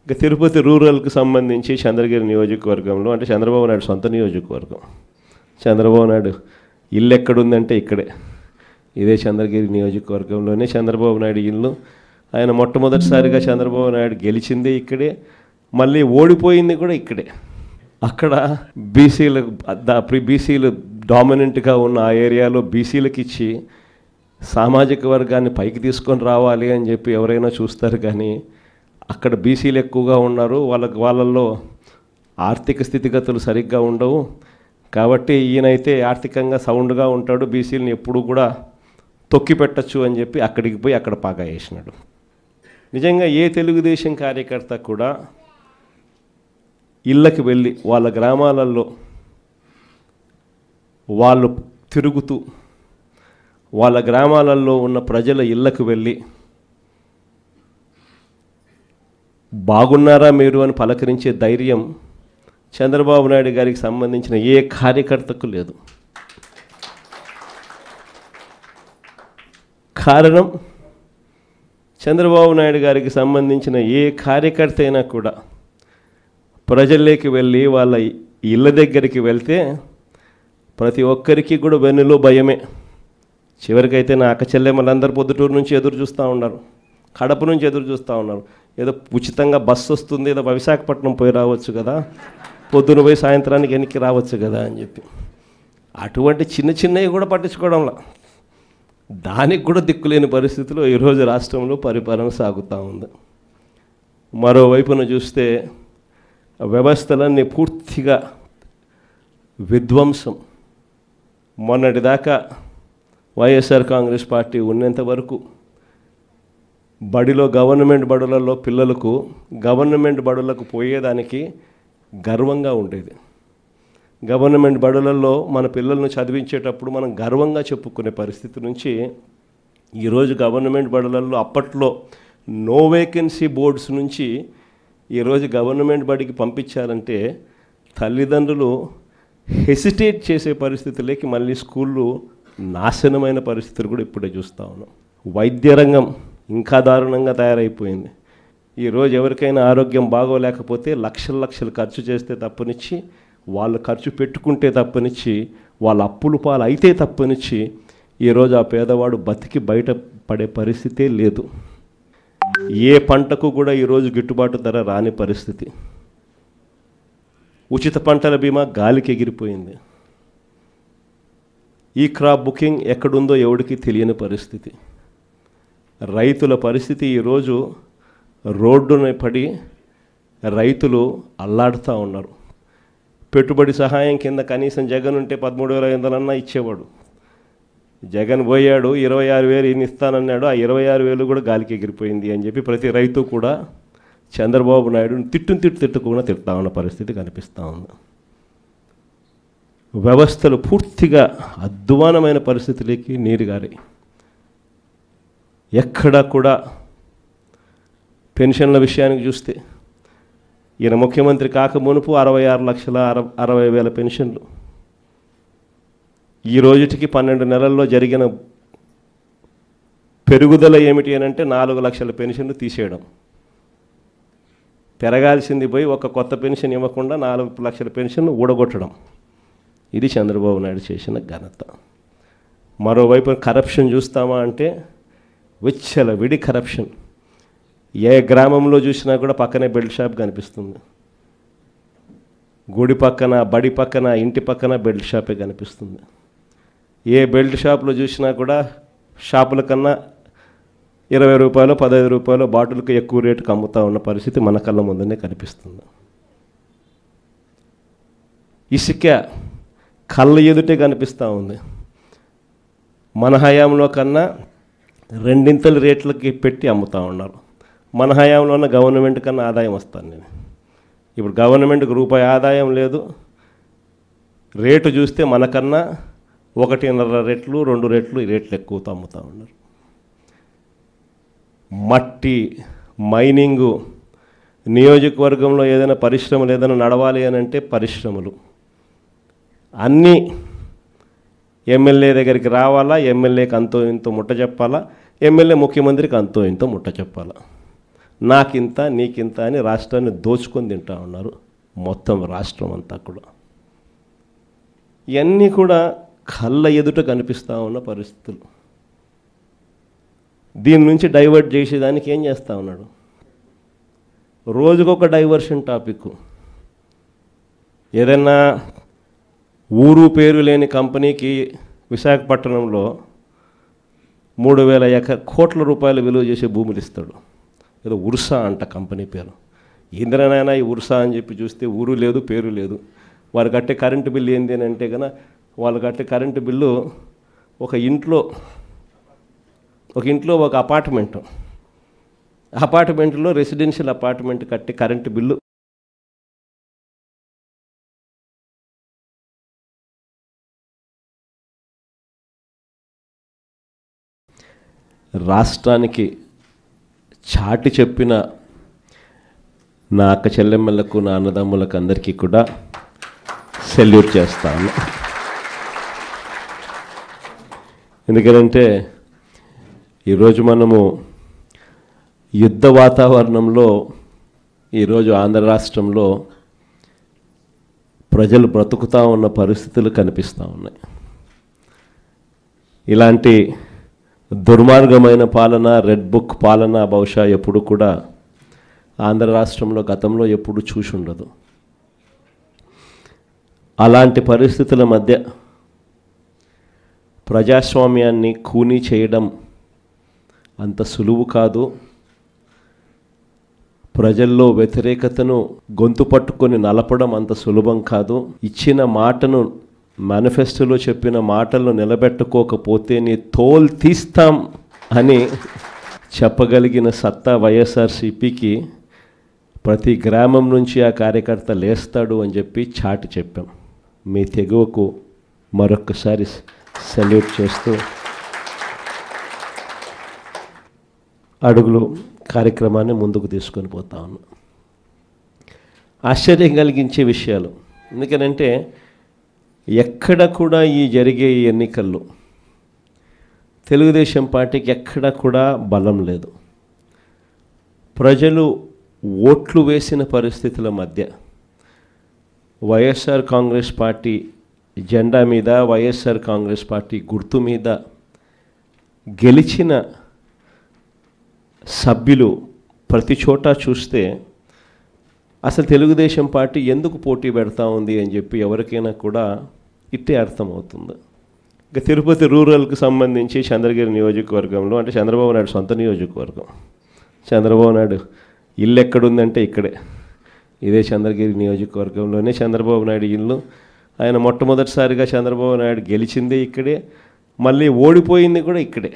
ఇక తిరుపతి రూరల్కి సంబంధించి చంద్రగిరి నియోజకవర్గంలో, అంటే చంద్రబాబు నాయుడు సొంత నియోజకవర్గం. చంద్రబాబు నాయుడు ఇల్లు ఎక్కడుందంటే ఇక్కడే, ఇదే చంద్రగిరి నియోజకవర్గంలోనే చంద్రబాబు నాయుడు ఇల్లు. ఆయన మొట్టమొదటిసారిగా చంద్రబాబు నాయుడు గెలిచిందే ఇక్కడే, మళ్ళీ ఓడిపోయింది కూడా ఇక్కడే. అక్కడ బీసీలు డామినెంట్గా ఉన్న ఆ ఏరియాలో బీసీలకు ఇచ్చి సామాజిక వర్గాన్ని పైకి తీసుకొని రావాలి అని చెప్పి ఎవరైనా చూస్తారు, కానీ అక్కడ బీసీలు ఎక్కువగా ఉన్నారు, వాళ్ళల్లో ఆర్థిక స్థితిగతులు సరిగ్గా ఉండవు. కాబట్టి ఈయనైతే ఆర్థికంగా సౌండ్గా ఉంటాడు, బీసీలని ఎప్పుడూ కూడా తొక్కి పెట్టచ్చు అని చెప్పి అక్కడికి పోయి అక్కడ పాగా వేసినాడు. నిజంగా ఏ తెలుగుదేశం కార్యకర్త కూడా ఇళ్ళకి వెళ్ళి వాళ్ళ గ్రామాలలో వాళ్ళు తిరుగుతూ వాళ్ళ గ్రామాలలో ఉన్న ప్రజల ఇళ్ళకు వెళ్ళి బాగున్నారా మీరు అని పలకరించే ధైర్యం చంద్రబాబు నాయుడు గారికి సంబంధించిన ఏ కార్యకర్తకు లేదు. కారణం, చంద్రబాబు నాయుడు గారికి సంబంధించిన ఏ కార్యకర్త అయినా కూడా ప్రజల్లోకి వెళ్ళి వాళ్ళ ఇళ్ళ దగ్గరికి వెళ్తే ప్రతి ఒక్కరికి కూడా వెన్నులో భయమే. చివరికైతే నా అక్క చెల్లెమ్మలందరూ పొద్దుటూరు నుంచి ఎదురు చూస్తూ ఉన్నారు, కడప నుంచి ఎదురు చూస్తూ ఉన్నారు. ఏదో ఉచితంగా బస్సు వస్తుంది, ఏదో విశాఖపట్నం పోయి రావచ్చు కదా, పొద్దున పోయి సాయంత్రానికి వెనక్కి రావచ్చు కదా అని చెప్పి అటువంటి చిన్న చిన్నవి కూడా పట్టించుకోవడంలా, దానికి కూడా దిక్కులేని పరిస్థితిలో ఈరోజు రాష్ట్రంలో పరిపాలన సాగుతూ ఉంది. మరోవైపున చూస్తే వ్యవస్థలన్నీ పూర్తిగా విధ్వంసం. మొన్నటిదాకా వైఎస్ఆర్ కాంగ్రెస్ పార్టీ ఉన్నంత వరకు గవర్నమెంట్ బడులలో పిల్లలకు గవర్నమెంట్ బడులకు పోయేదానికి గర్వంగా ఉండేది. గవర్నమెంట్ బడులలో మన పిల్లలను చదివించేటప్పుడు మనం గర్వంగా చెప్పుకునే పరిస్థితి నుంచి ఈరోజు గవర్నమెంట్ బడులలో అప్పట్లో నో వేకెన్సీ బోర్డ్స్ నుంచి ఈరోజు గవర్నమెంట్ బడికి పంపించాలంటే తల్లిదండ్రులు హెసిటేట్ చేసే పరిస్థితులకి మళ్ళీ స్కూళ్ళు నాశనమైన పరిస్థితులు కూడా ఇప్పుడే చూస్తూ ఉన్నాం. వైద్య రంగం ఇంకా దారుణంగా తయారైపోయింది. ఈరోజు ఎవరికైనా ఆరోగ్యం బాగోలేకపోతే లక్షలు ఖర్చు చేస్తే తప్పనిచ్చి, వాళ్ళు ఖర్చు పెట్టుకుంటే తప్పనిచ్చి, వాళ్ళ అప్పులు పాలు అయితే తప్పనిచ్చి ఈరోజు ఆ పేదవాడు బతికి బయట పడే పరిస్థితే లేదు. ఏ పంటకు కూడా ఈరోజు గిట్టుబాటు ధర రాని పరిస్థితి. ఉచిత పంటల బీమా గాలికి ఎగిరిపోయింది. ఈ క్రాప్ బుకింగ్ ఎక్కడుందో ఎవడికి తెలియని పరిస్థితి. రైతుల పరిస్థితి ఈరోజు రోడ్డున పడి రైతులు అల్లాడుతూ ఉన్నారు. పెట్టుబడి సహాయం కింద కనీసం జగన్ ఉంటే 13,500 ఇచ్చేవాడు. జగన్ పోయాడు, 26,000 ఈయన ఇస్తానన్నాడు, ఆ 26,000 కూడా గాలికి ఎగిరిపోయింది అని చెప్పి ప్రతి రైతు కూడా చంద్రబాబు నాయుడుని తిట్టుకుండా తిడతా ఉన్న పరిస్థితి కనిపిస్తూ ఉంది. వ్యవస్థలు పూర్తిగా అధ్వానమైన పరిస్థితులకి నీరుగారాయి. ఎక్కడా కూడా పెన్షన్ల విషయానికి చూస్తే ఈయన ముఖ్యమంత్రి కాక మునుపు 66,60,000 పెన్షన్లు. ఈ రోజుటికి 12 నెలల్లో జరిగిన పెరుగుదల ఏమిటి అని అంటే 4 లక్షల పెన్షన్లు తీసేయడం. పెరగాల్సింది పోయి ఒక కొత్త పెన్షన్ ఇవ్వకుండా 4 లక్షల పెన్షన్లు ఊడగొట్టడం. ఇది చంద్రబాబు నాయుడు చేసిన ఘనత. మరోవైపు కరప్షన్ చూస్తామా అంటే విడి కరప్షన్. ఏ గ్రామంలో చూసినా కూడా పక్కనే బెల్ట్ షాప్ కనిపిస్తుంది. గుడి పక్కన, బడి పక్కన, ఇంటి పక్కన బెల్ట్ షాపే కనిపిస్తుంది. ఏ బెల్ట్ షాప్లో చూసినా కూడా షాపుల కన్నా 20 రూపాయలు 15 రూపాయలు బాటిల్కి ఎక్కువ రేటుకి అమ్ముతూ ఉన్న పరిస్థితి మన కళ్ళ ముందునే కనిపిస్తుంది. ఇసుక కళ్ళ ఎదుటే కనిపిస్తూ ఉంది. మన హయాంలో కన్నా 2 రేట్లకి పెట్టి అమ్ముతూ ఉన్నారు. మన హయాంలో ఉన్న గవర్నమెంట్ కన్నా ఆదాయం వస్తాను నేను. ఇప్పుడు గవర్నమెంట్కి రూపాయి ఆదాయం లేదు. రేటు చూస్తే మనకన్నా 1.5 రెట్లు 2 రెట్లు ఈ రేట్లు ఎక్కువతో అమ్ముతూ ఉన్నారు. మట్టి మైనింగు, నియోజకవర్గంలో ఏదైనా పరిశ్రమలు ఏదైనా నడవాలి అని అంటే పరిశ్రమలు అన్నీ ఎమ్మెల్యే దగ్గరికి రావాలా, ఎమ్మెల్యేకి అంతో ఇంతో ముట్ట చెప్పాలా, ఎమ్మెల్యే ముఖ్యమంత్రికి అంతో ఇంతో ముట్ట చెప్పాలా. నాకింత నీకింత అని రాష్ట్రాన్ని దోచుకొని తింటా ఉన్నారు, మొత్తం రాష్ట్రం అంతా కూడా. ఇవన్నీ కూడా కళ్ళ ఎదుట కనిపిస్తూ ఉన్న పరిస్థితులు. దీని నుంచి డైవర్ట్ చేసేదానికి ఏం చేస్తూ ఉన్నాడు? రోజుకొక డైవర్షన్ టాపిక్. ఏదైనా ఊరు పేరు లేని కంపెనీకి విశాఖపట్నంలో 3,000 కోట్ల రూపాయలు విలువ చేసే భూములు ఇస్తాడు. ఏదో ఉర్సా అంట కంపెనీ పేరు. ఇంద్రనైనా ఈ ఉర్సా అని చెప్పి చూస్తే ఊరు లేదు, పేరు లేదు. వారు కట్టే కరెంటు బిల్లు ఏంది అని అంటే కనుక వాళ్ళు కట్టే కరెంటు బిల్లు ఒక ఇంట్లో ఒక అపార్ట్మెంట్లో రెసిడెన్షియల్ అపార్ట్మెంట్ కట్టే కరెంటు బిల్లు రాష్ట్రానికి చాటి చెప్పిన నా అక్క చెల్లెమ్మలకు, నా అన్నదమ్ములకు అందరికీ కూడా సెల్యూట్ చేస్తాను. ఎందుకంటే ఈరోజు మనము యుద్ధ వాతావరణంలో ఈరోజు ఆంధ్ర రాష్ట్రంలో ప్రజలు బ్రతుకుతూ ఉన్న పరిస్థితులు కనిపిస్తూ ఉన్నాయి. ఇలాంటి దుర్మార్గమైన పాలన, రెడ్ బుక్ పాలన బహుశా ఎప్పుడు కూడా ఆంధ్ర రాష్ట్రంలో గతంలో ఎప్పుడు చూసి ఉండదు. అలాంటి పరిస్థితుల మధ్య ప్రజాస్వామ్యాన్ని ఖూనీ చేయడం అంత సులువు కాదు. ప్రజల్లో వ్యతిరేకతను గొంతు పట్టుకొని నలపడం అంత సులభం కాదు. ఇచ్చిన మాటను, మేనిఫెస్టోలో చెప్పిన మాటలను నిలబెట్టుకోకపోతే నీ తోలు తీస్తాం అని చెప్పగలిగిన సత్తా వైఎస్ఆర్సీపీకి ప్రతి గ్రామం నుంచి ఆ కార్యకర్త లేస్తాడు అని చెప్పి చాటి చెప్పాం. మీ తెగువకు మరొక్కసారి సెల్యూట్ చేస్తూ అడుగులు కార్యక్రమాన్ని ముందుకు తీసుకొని పోతా ఉన్నాం. ఆశ్చర్యం కలిగించే విషయాలు. ఎందుకనంటే ఎక్కడ కూడా ఈ జరిగే ఈ ఎన్నికల్లో తెలుగుదేశం పార్టీకి ఎక్కడ కూడా బలం లేదు. ప్రజలు ఓట్లు వేసిన పరిస్థితుల మధ్య వైఎస్ఆర్ కాంగ్రెస్ పార్టీ జెండా మీద, వైఎస్ఆర్ కాంగ్రెస్ పార్టీ గుర్తు మీద గెలిచిన సభ్యులు ప్రతి చోట చూస్తే అసలు తెలుగుదేశం పార్టీ ఎందుకు పోటీ పెడతా ఉంది అని చెప్పి ఎవరికైనా కూడా ఇట్టే అర్థమవుతుంది. ఇక తిరుపతి రూరల్కి సంబంధించి చంద్రగిరి నియోజకవర్గంలో, అంటే చంద్రబాబు నాయుడు సొంత నియోజకవర్గం, చంద్రబాబు నాయుడు ఇల్లు ఎక్కడుందంటే ఇక్కడే, ఇదే చంద్రగిరి నియోజకవర్గంలోనే చంద్రబాబు నాయుడు ఇల్లు. ఆయన మొట్టమొదటిసారిగా చంద్రబాబు నాయుడు గెలిచిందే ఇక్కడే, మళ్ళీ ఓడిపోయింది కూడా ఇక్కడే.